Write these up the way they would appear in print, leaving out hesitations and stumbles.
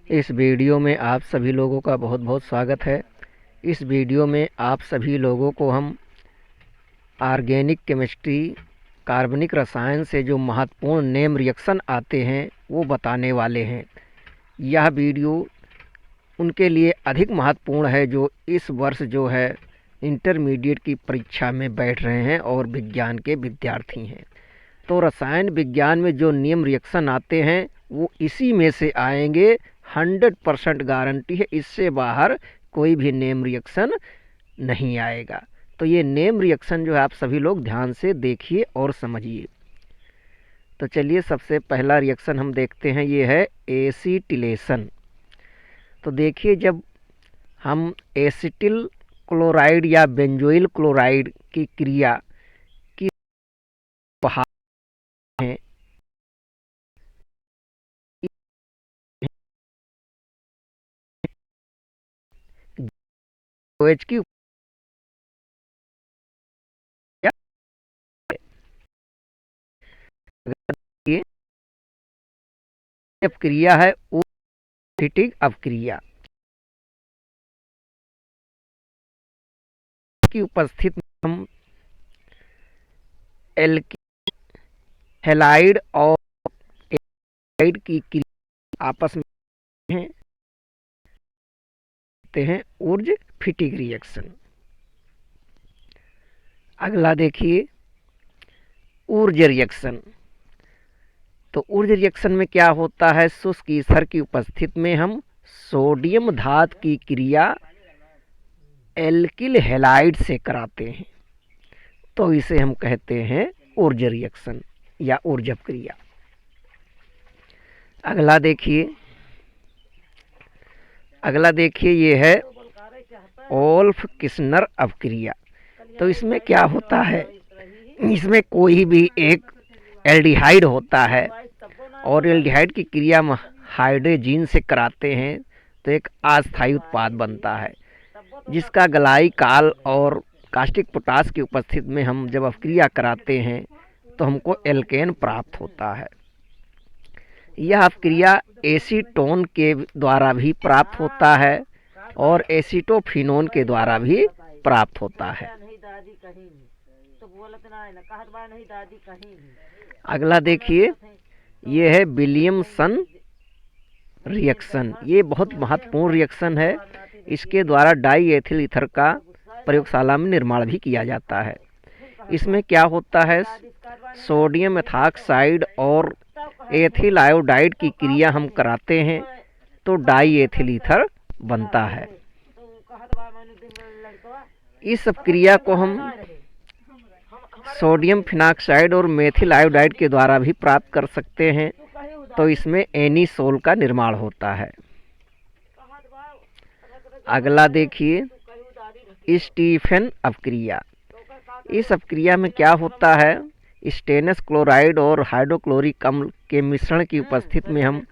इस वीडियो में आप सभी लोगों का बहुत बहुत स्वागत है। इस वीडियो में आप सभी लोगों को हम ऑर्गेनिक केमिस्ट्री, कार्बनिक रसायन से जो महत्वपूर्ण नेम रिएक्शन आते हैं वो बताने वाले हैं। यह वीडियो उनके लिए अधिक महत्वपूर्ण है जो इस वर्ष जो है इंटरमीडिएट की परीक्षा में बैठ रहे हैं और विज्ञान के विद्यार्थी हैं। तो रसायन विज्ञान में जो नियम रिएक्शन आते हैं वो इसी में से आएंगे। 100% गारंटी है, इससे बाहर कोई भी नेम रिएक्शन नहीं आएगा। तो ये नेम रिएक्शन जो है आप सभी लोग ध्यान से देखिए और समझिए। तो चलिए सबसे पहला रिएक्शन हम देखते हैं, ये है एसीटिलेशन। तो देखिए, जब हम एसिटिल क्लोराइड या बेंजोइल क्लोराइड की क्रिया की हैं OH की अपक्रिया है ओसिटिक अपक्रिया की उपस्थिति में हम एल्किल हैलाइड और एल्डिहाइड की क्रिया आपस में हैं ऊर्ज फिटिक रिएक्शन। अगला देखिए ऊर्ज रिएक्शन। तो ऊर्ज रिएक्शन में क्या होता है, शुष्क ईथर की उपस्थिति में हम सोडियम धातु की क्रिया एल्किल हैलाइड से कराते हैं, तो इसे हम कहते हैं ऊर्ज रिएक्शन या ऊर्ज अपक्रिया। अगला देखिए ये है ओल्फ किस्नर अपक्रिया। तो इसमें क्या होता है, इसमें कोई भी एक एल्डिहाइड होता है और एल्डिहाइड की क्रिया हम हाइड्रोजीन से कराते हैं तो एक अस्थायी उत्पाद बनता है, जिसका गलाई काल और कास्टिक पोटास की उपस्थिति में हम जब अपक्रिया कराते हैं तो हमको एल्केन प्राप्त होता है। यह अपक्रिया एसीटोन के द्वारा भी प्राप्त होता है और एसीटोफिनोन के द्वारा भी प्राप्त होता है। अगला देखिए ये है विलियमसन रिएक्शन। ये बहुत महत्वपूर्ण रिएक्शन है। इसके द्वारा डाई एथिल ईथर का प्रयोगशाला में निर्माण भी किया जाता है। इसमें क्या होता है, सोडियम एथॉक्साइड और एथिल आयोडाइड की क्रिया हम कराते हैं तो डाई एथिल ईथर बनता है। इस क्रिया को हम सोडियम फिनॉक्साइड और मेथिल आयोडाइड के द्वारा भी प्राप्त कर सकते हैं, तो इसमें एनीसोल का निर्माण होता है। अगला देखिए स्टीफन अपक्रिया। इस अपक्रिया में क्या होता है, स्टेनस क्लोराइड और हाइड्रोक्लोरिक अम्ल के मिश्रण की उपस्थिति में हम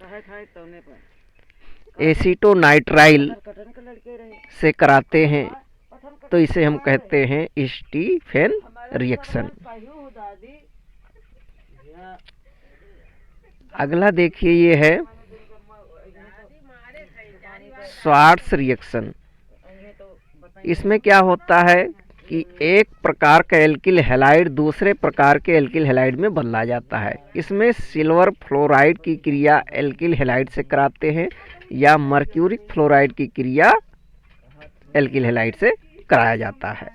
एसीटोनाइट्राइल से कराते हैं, तो इसे हम कहते हैं स्टीफन रिएक्शन। अगला देखिए ये है स्वार्ट्स रिएक्शन। इसमें क्या होता है कि एक प्रकार का एल्किल हैलाइड दूसरे प्रकार के एल्किल हैलाइड में बदला जाता है। इसमें सिल्वर फ्लोराइड की क्रिया एल्किल हैलाइड से कराते हैं या मर्क्यूरिक फ्लोराइड की क्रिया एल्किल हैलाइड से कराया जाता है।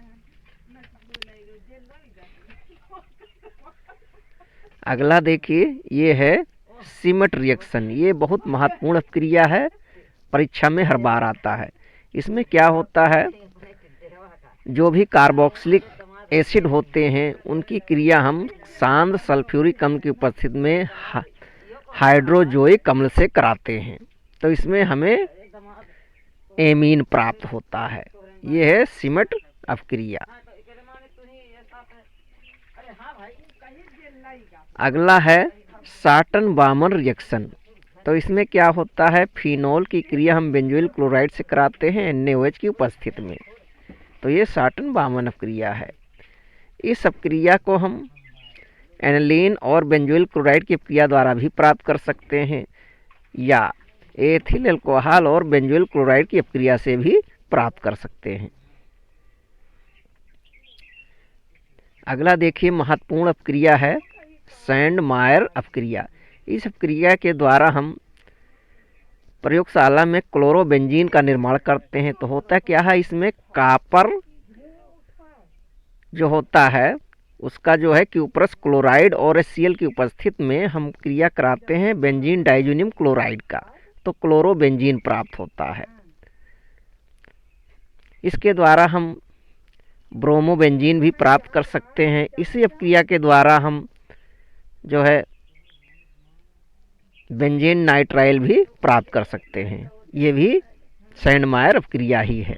अगला देखिए ये है सीमेट रिएक्शन। ये बहुत महत्वपूर्ण क्रिया है, परीक्षा में हर बार आता है। इसमें क्या होता है, जो भी कार्बोक्सिलिक एसिड होते हैं उनकी क्रिया हम सांद्र सल्फ्यूरिक अम्ल की उपस्थिति में हाइड्रोजोइक अम्ल से कराते हैं, तो इसमें हमें एमीन प्राप्त होता है। ये है सीमेट अपक्रिया। अगला है साटन बामन रिएक्शन। तो इसमें क्या होता है, फिनोल की क्रिया हम बेंजोइल क्लोराइड से कराते हैं NaOH की उपस्थिति में, तो ये साटन बामन अपक्रिया है। इस अपक्रिया को हम एनिलीन और बेंजोइल क्लोराइड की क्रिया द्वारा भी प्राप्त कर सकते हैं या एथिल अल्कोहल और बेंजोइल क्लोराइड की अपक्रिया से भी प्राप्त कर सकते हैं। अगला देखिए महत्वपूर्ण अपक्रिया है सैंडमायर अपक्रिया। इस अपक्रिया के द्वारा हम प्रयोगशाला में क्लोरोबेंजीन का निर्माण करते हैं। तो होता क्या है, इसमें कॉपर जो होता है उसका जो है क्यूप्रस क्लोराइड और HCl की उपस्थिति में हम क्रिया कराते हैं बेंजीन डाइजोनियम क्लोराइड का, तो क्लोरोबेंजीन प्राप्त होता है। इसके द्वारा हम ब्रोमोबेंजीन भी प्राप्त कर सकते हैं। इसी अपक्रिया के द्वारा हम जो है बेंजीन नाइट्राइल भी प्राप्त कर सकते हैं। ये भी सैंडमायर अपक्रिया ही है।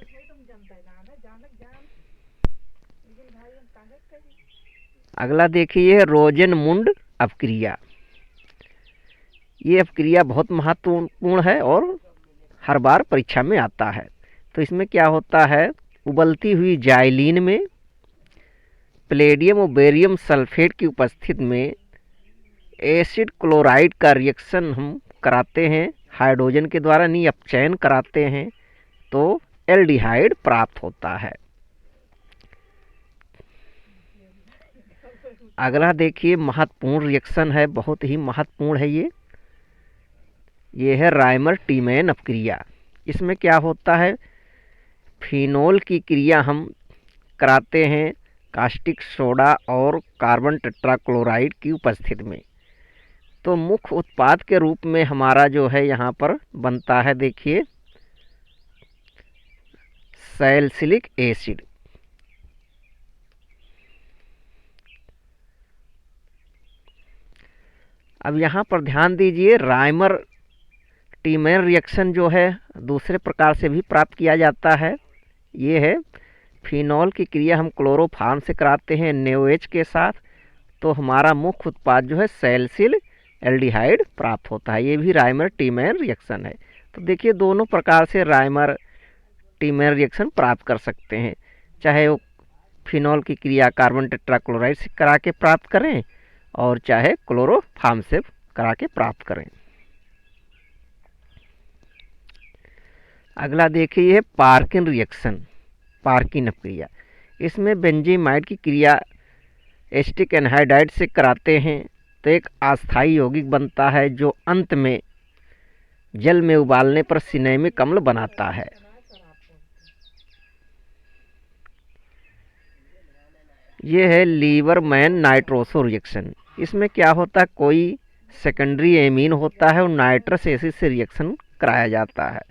अगला देखिए रोजेनमुंड अपक्रिया। ये अपक्रिया बहुत महत्वपूर्ण है और हर बार परीक्षा में आता है। तो इसमें क्या होता है, उबलती हुई जाइलिन में प्लेडियम और बेरियम सल्फेट की उपस्थिति में एसिड क्लोराइड का रिएक्शन हम कराते हैं हाइड्रोजन के द्वारा, नहीं अपचयन कराते हैं, तो एल्डिहाइड प्राप्त होता है। अगला देखिए महत्वपूर्ण रिएक्शन है, बहुत ही महत्वपूर्ण है ये है राइमर टीमैन अपक्रिया। इसमें क्या होता है, फिनोल की क्रिया हम कराते हैं कास्टिक सोडा और कार्बन टेट्राक्लोराइड की उपस्थिति में। तो मुख्य उत्पाद के रूप में हमारा जो है यहाँ पर बनता है, देखिए सैलिसिलिक एसिड। अब यहाँ पर ध्यान दीजिए, राइमर टीमैन रिएक्शन जो है दूसरे प्रकार से भी प्राप्त किया जाता है। ये है फिनॉल की क्रिया हम क्लोरोफॉर्म से कराते हैं NaOH के साथ, तो हमारा मुख्य उत्पाद जो है सैलिसिल एल्डिहाइड प्राप्त होता है। ये भी राइमर टीमैन रिएक्शन है। तो देखिए दोनों प्रकार से राइमर टीमैन रिएक्शन प्राप्त कर सकते हैं, चाहे वो फिनॉल की क्रिया कार्बन टेट्राक्लोराइड से करा के प्राप्त करें और चाहे क्लोरोफॉर्म से करा के प्राप्त करें। अगला देखिए पार्किन रिएक्शन, पार्किन अपक्रिया। इसमें बेंजीमाइड की क्रिया एसिटिक एनहाइड्राइड से कराते हैं तो एक अस्थायी यौगिक बनता है जो अंत में जल में उबालने पर सिनेमिक अम्ल बनाता है। ये है लीवरमैन नाइट्रोसो रिएक्शन। इसमें क्या होता है, कोई सेकेंडरी एमीन होता है और नाइट्रस एसिड से रिएक्शन कराया जाता है।